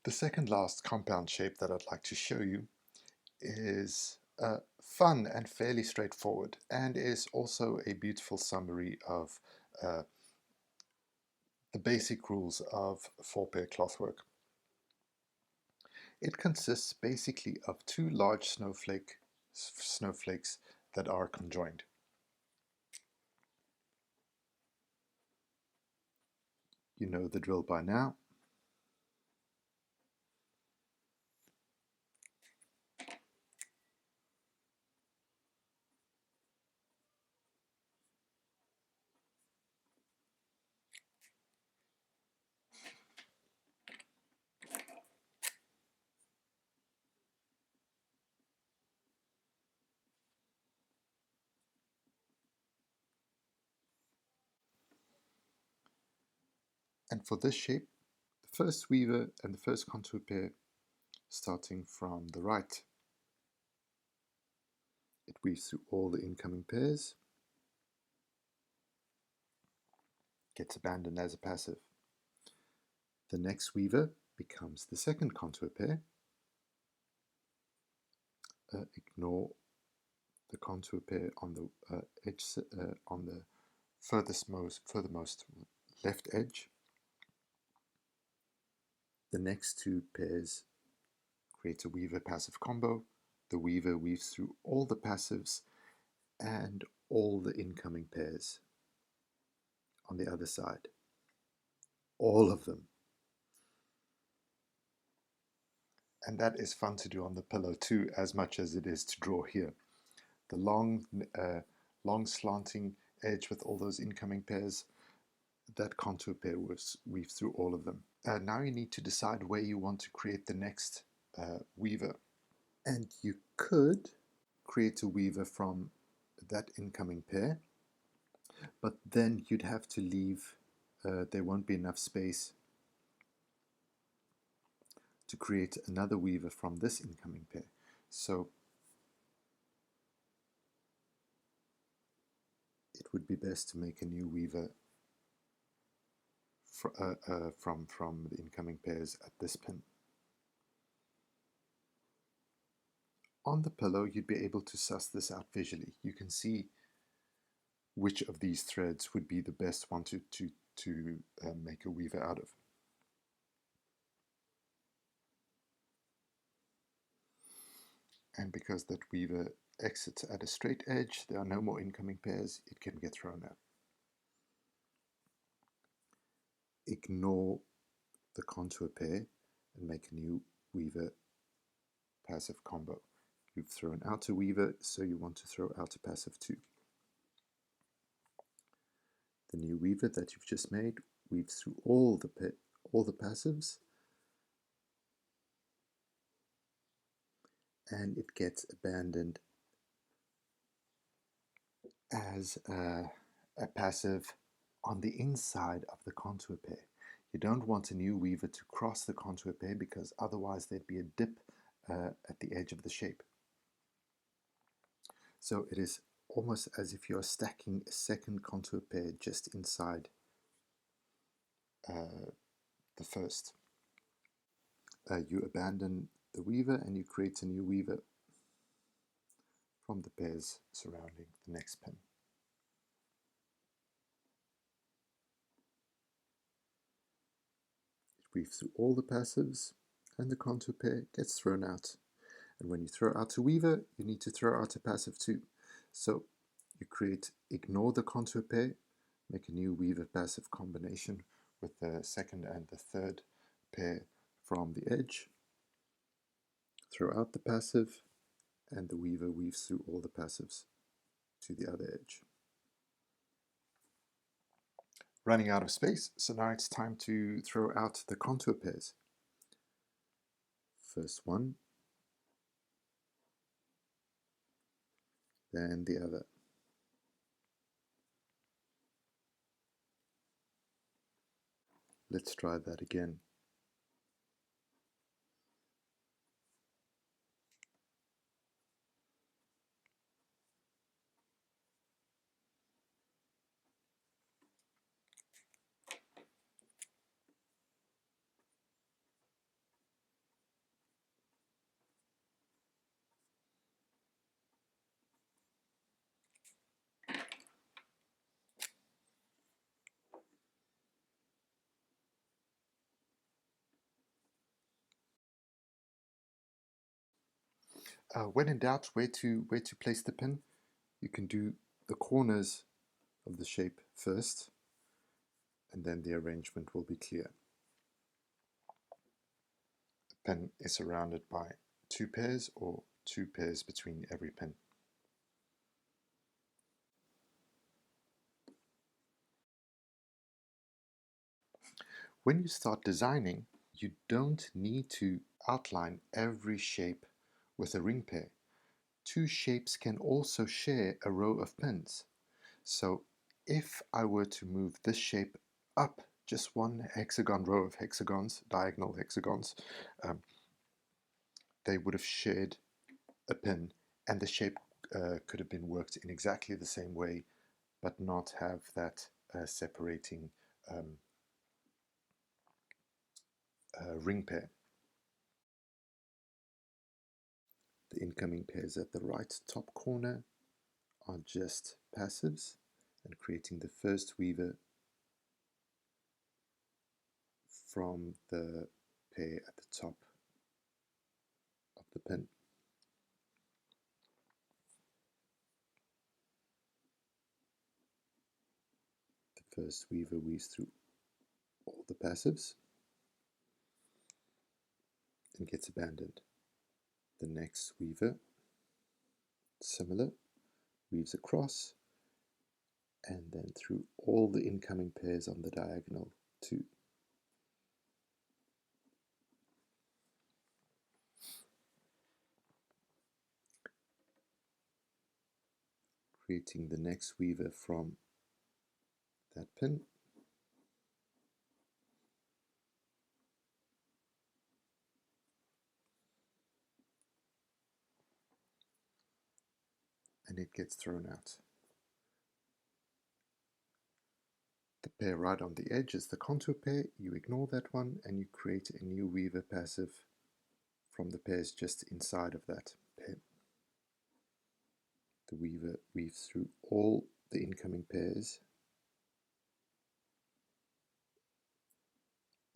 The second last compound shape that I'd like to show you is fun and fairly straightforward, and is also a beautiful summary of uh, the basic rules of four-pair clothwork. It consists basically of two large snowflakes that are conjoined. You know the drill by now. And for this shape, the first weaver and the first contour pair starting from the right. It weaves through all the incoming pairs, gets abandoned as a passive. The next weaver becomes the second contour pair. Ignore the contour pair on the edge, on the furthermost left edge. The next two pairs create a weaver passive combo. The weaver weaves through all the passives and all the incoming pairs on the other side. All of them. And that is fun to do on the pillow too, as much as it is to draw here. The long slanting edge with all those incoming pairs, that contour pair weaves through all of them. Now you need to decide where you want to create the next weaver. And you could create a weaver from that incoming pair, but then you'd have to leave, there won't be enough space to create another weaver from this incoming pair. So it would be best to make a new weaver from the incoming pairs at this pin. On the pillow, you'd be able to suss this out visually. You can see which of these threads would be the best one to make a weaver out of. And because that weaver exits at a straight edge, there are no more incoming pairs, it can get thrown out. Ignore the contour pair and make a new weaver passive combo. You've thrown out a weaver, so you want to throw out a passive too. The new weaver that you've just made weaves through all the passives, and it gets abandoned as a passive on the inside of the contour pair. You don't want a new weaver to cross the contour pair, because otherwise there'd be a dip at the edge of the shape. So it is almost as if you're stacking a second contour pair just inside the first. You abandon the weaver and you create a new weaver from the pairs surrounding the next pin. It weaves through all the passives and the contour pair gets thrown out. And when you throw out a weaver, you need to throw out a passive too. So you ignore the contour pair, make a new weaver passive combination with the second and the third pair from the edge, throw out the passive, and the weaver weaves through all the passives to the other edge. Running out of space, so now it's time to throw out the contour pairs. First one, then the other. Let's try that again. When in doubt where to place the pin, you can do the corners of the shape first, and then the arrangement will be clear. The pin is surrounded by 2 pairs or 2 pairs between every pin. When you start designing, you don't need to outline every shape with a ring pair. 2 shapes can also share a row of pins. So if I were to move this shape up just one hexagon row of hexagons, diagonal hexagons, they would have shared a pin, and the shape could have been worked in exactly the same way, but not have that separating ring pair. The incoming pairs at the right top corner are just passives, and creating the first weaver from the pair at the top of the pin. The first weaver weaves through all the passives and gets abandoned. The next weaver, similar, weaves across and then through all the incoming pairs on the diagonal too. Creating the next weaver from that pin. And it gets thrown out. The pair right on the edge is the contour pair. You ignore that one and you create a new weaver passive from the pairs just inside of that pair. The weaver weaves through all the incoming pairs,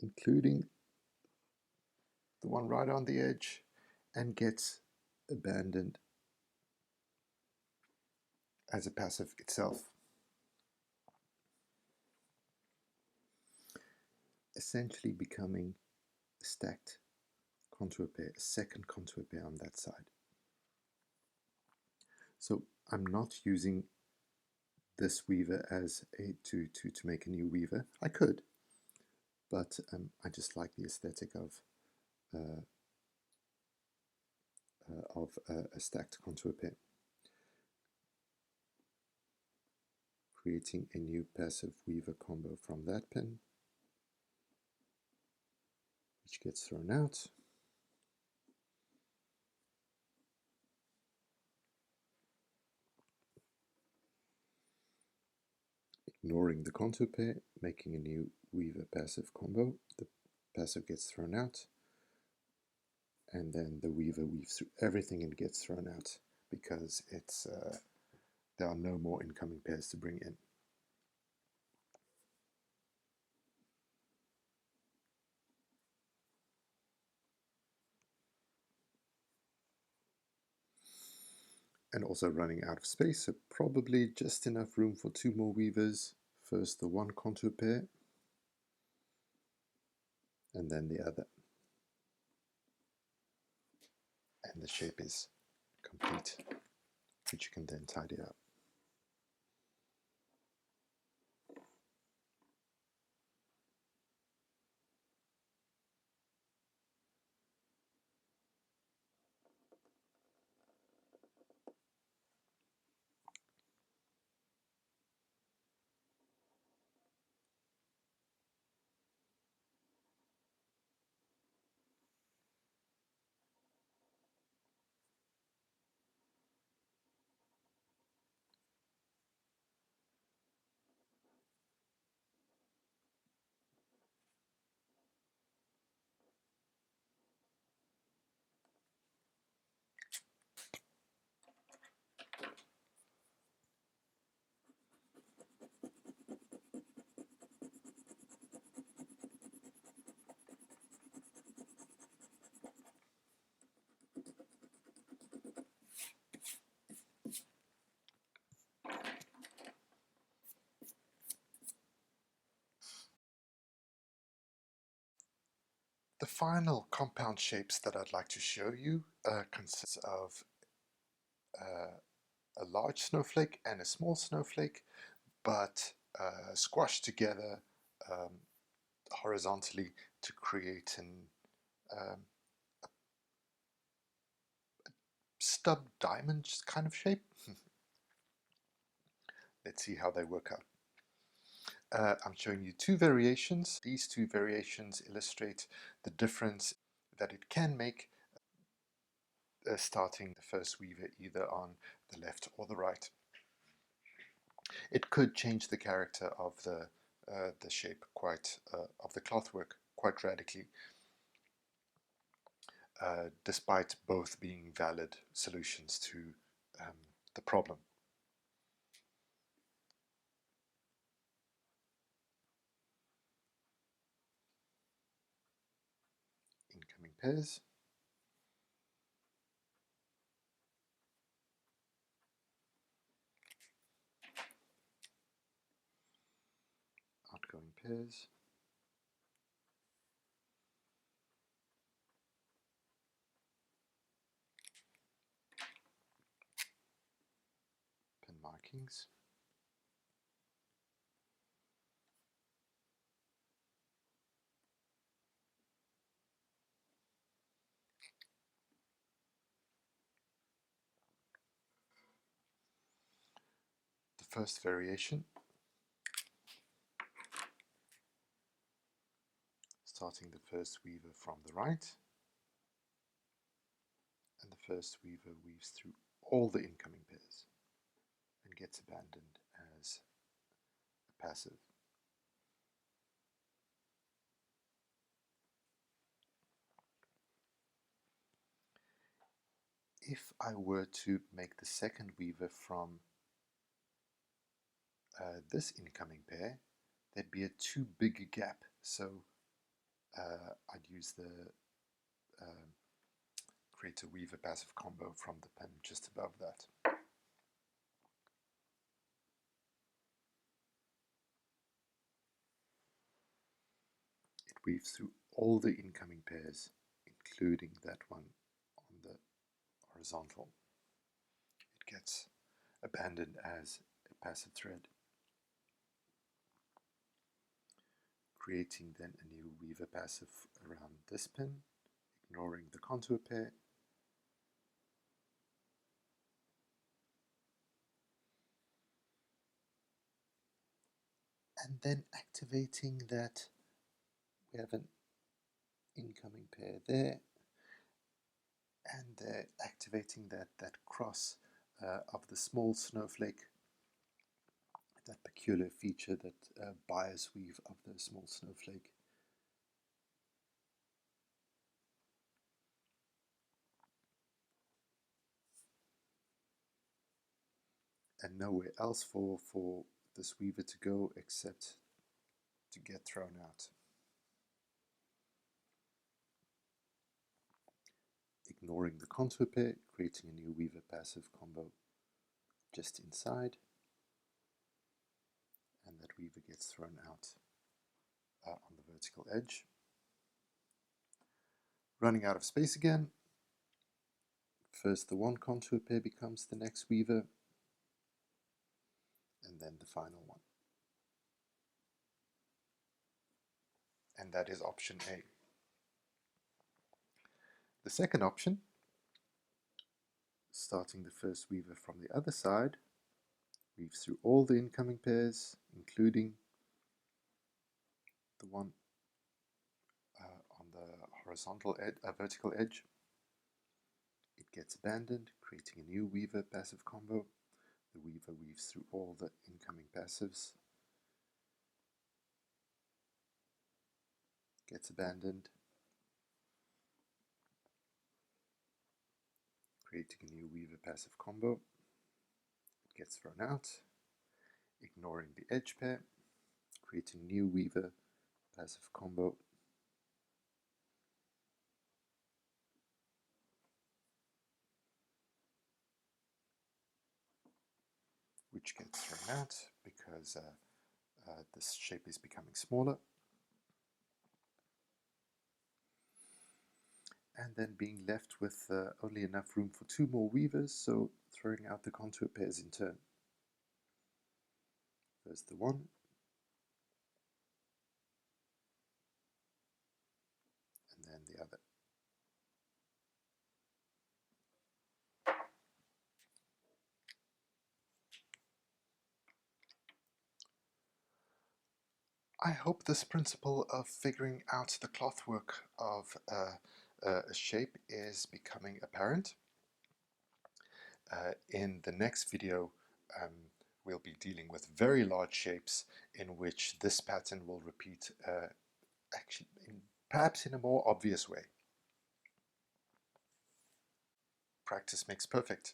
including the one right on the edge, and gets abandoned as a passive itself. Essentially becoming a stacked contour pair, a second contour pair on that side. So I'm not using this weaver as a to make a new weaver. I could, but I just like the aesthetic of a stacked contour pair. Creating a new passive weaver combo from that pin, which gets thrown out. Ignoring the contour pair, making a new weaver passive combo. The passive gets thrown out, and then the weaver weaves through everything and gets thrown out because it's there are no more incoming pairs to bring in. And also running out of space, so probably just enough room for 2 more weavers. First the one contour pair, and then the other. And the shape is complete, which you can then tidy up. The final compound shapes that I'd like to show you consists of a large snowflake and a small snowflake, but squashed together um, horizontally to create an um, stub diamond kind of shape. Let's see how they work out. I'm showing you two variations. These two variations illustrate the difference that it can make starting the first weaver either on the left or the right. It could change the character of the shape quite of the clothwork quite radically, despite both being valid solutions to the problem. Incoming pairs, outgoing pairs, pin markings, the first variation, starting the first weaver from the right, and the first weaver weaves through all the incoming pairs and gets abandoned as a passive. If I were to make the second weaver from this incoming pair, there'd be a too big a gap, so I'd use the create a weaver passive combo from the pin just above that. It weaves through all the incoming pairs, including that one on the horizontal. It gets abandoned as a passive thread, creating then a new weaver passive around this pin, ignoring the contour pair, and then activating that. We have an incoming pair there, and activating that cross of the small snowflake, that peculiar feature, that bias weave of the small snowflake. And nowhere else for this weaver to go except to get thrown out. Ignoring the contour pair, creating a new weaver passive combo just inside, and that weaver gets thrown out on the vertical edge. Running out of space again, first the one contour pair becomes the next weaver, and then the final one. And that is option A. The second option, starting the first weaver from the other side, weaves through all the incoming pairs, including the one on the horizontal vertical edge. It gets abandoned, creating a new weaver passive combo. The weaver weaves through all the incoming passives, gets abandoned, creating a new weaver passive combo. It gets thrown out, ignoring the edge pair, creating new weaver passive combo. Which gets thrown out because this shape is becoming smaller. and then being left with only enough room for 2 more weavers, so throwing out the contour pairs in turn. First the one, and then the other. I hope this principle of figuring out the clothwork of a shape is becoming apparent. In the next video, we'll be dealing with very large shapes in which this pattern will repeat, actually, perhaps in a more obvious way. Practice makes perfect.